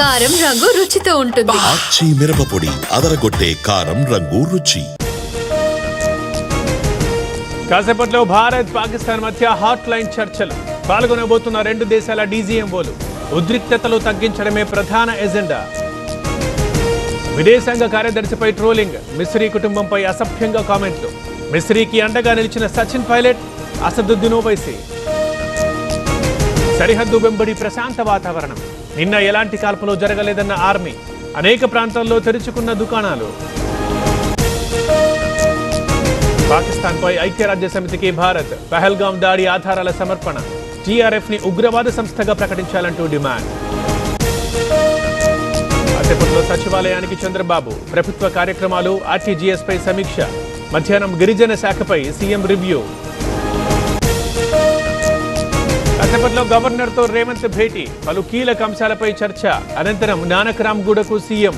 కారం రంగు రుచితో ఉంటుంది. ఆచి మిరపపొడి అదరగొట్టే కారం రంగు రుచి. కాసేపట్లో భారత్ పాకిస్తాన్ మధ్య హాట్ లైన్ చర్చలు. పాల్గొనబోతున్న రెండు దేశాల డీజీఎంఓలు ఉద్రిక్తతలు తగ్గించడమే ప్రధాన ఎజెండా. విదేశాంగ కార్యదర్శిపై ట్రోలింగ్, మిస్రీ కుటుంబంపై అసభ్యంగా కామెంట్లు. మిస్రీకి అండగా నిలిచిన సచిన్ పైలట్, అసదుద్దీన్ ఓవైసీ. సరిహద్దు వెంబడి ప్రశాంత వాతావరణం. నిన్న ఎలాంటి కాల్పులు జరగలేదన్న ఆర్మీ. అనేక ప్రాంతాల్లో తెరుచుకున్న దుకాణాలు. పాకిస్తాన్పై ఐక్యరాజ్య సమితికి భారత్ పహల్గాం దాడి ఆధారాల సమర్పణ. టీఆర్ఎఫ్ ని ఉగ్రవాద సంస్థగా ప్రకటించాలంటూ డిమాండ్. కాసేపట్లో సచివాలయానికి చంద్రబాబు. ప్రభుత్వ కార్యక్రమాలు, ఆర్టీజీఎస్ పై సమీక్ష. మధ్యాహ్నం గిరిజన శాఖపై సీఎం రివ్యూ. కాసేపట్లో గవర్నర్ తో రేవంత్ భేటీ. పలు కీలక అంశాలపై చర్చ. అనంతరం నానక్రామ్ గూడకు సీఎం.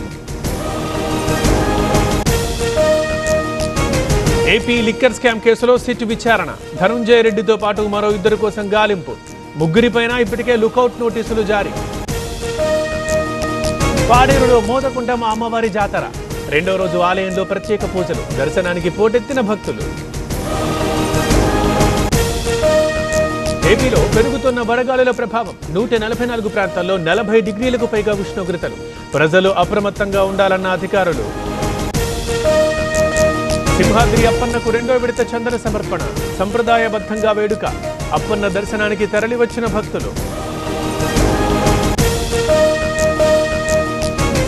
ఏపీ లిక్కర్ స్కామ్ కేసులో సిట్ విచారణ. ధనుంజయ రెడ్డితో పాటు మరో ఇద్దరు కోసం గాలింపు. ముగ్గురిపైన ఇప్పటికే లుకౌట్ నోటీసులు జారీ. పాడేరులో మోదకుంటమ్మ అమ్మవారి జాతర. రెండో రోజు ఆలయంలో ప్రత్యేక పూజలు. దర్శనానికి పోటెత్తిన భక్తులు. ఏపీలో పెరుగుతున్న వడగాలుల ప్రభావం. 144 ప్రాంతాల్లో 40 డిగ్రీలకు పైగా ఉష్ణోగ్రతలు. ప్రజలు అప్రమత్తంగా ఉండాలన్న అధికారులు. సింహాద్రి అప్పన్నకు రెండో విడత చందన సమర్పణ. సంప్రదాయబద్ధంగా వేడుక. అప్పన్న దర్శనానికి తరలివచ్చిన భక్తులు.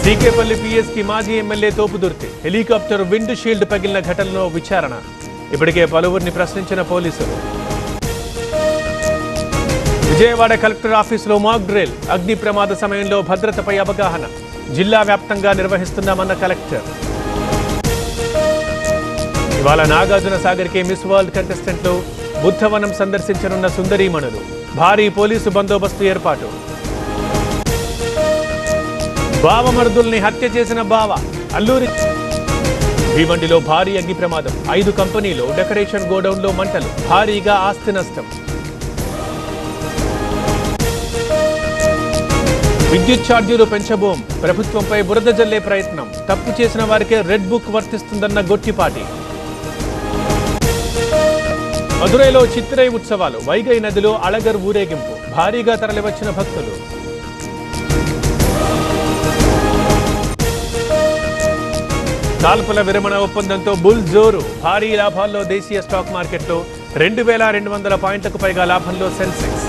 సీకేపల్లి పిఎస్కి మాజీ MLA Thopudurthi. Helicopter wind shield పగిలిన ఘటనలో విచారణ. ఇప్పటికే పలువురిని ప్రశ్నించిన పోలీసులు. విజయవాడ కలెక్టర్ ఆఫీసులో మాక్ డ్రిల్. అగ్ని ప్రమాద సమయంలో భద్రతపై అవగాహన. జిల్లా వ్యాప్తంగా నిర్వహిస్తున్నామన్న కలెక్టర్. ఇవాళ నాగార్జున సాగర్కి మిస్ వరల్డ్ కంటెస్టెంట్లు. బుద్ధవనం సందర్శించనున్న సుందరీమణులు. భారీ పోలీసు బందోబస్తు ఏర్పాటు. బావమరుదుల్ని హత్య చేసిన బావ. అల్లూరి భీమండిలో భారీ అగ్ని ప్రమాదం. 5 కంపెనీలో డెకరేషన్ గోడౌన్లో మంటలు. భారీగా ఆస్తి నష్టం. విద్యుత్ ఛార్జీలు పెంచబోం. ప్రభుత్వంపై బురద జల్లే ప్రయత్నం. తప్పు చేసిన వారికే రెడ్ బుక్ వర్తిస్తుందన్న గొట్టిపాటి. మదురైలో చిత్రై ఉత్సవాలు. వైగై నదిలో అళగర్ ఊరేగింపు. భారీగా తరలివచ్చిన భక్తులు. కాల్పుల విరమణ ఒప్పందంతో బుల్ జోరు. భారీ లాభాల్లో దేశీయ స్టాక్ మార్కెట్లో. 2200 పాయింట్లకు పైగా లాభంలో సెన్సెక్స్.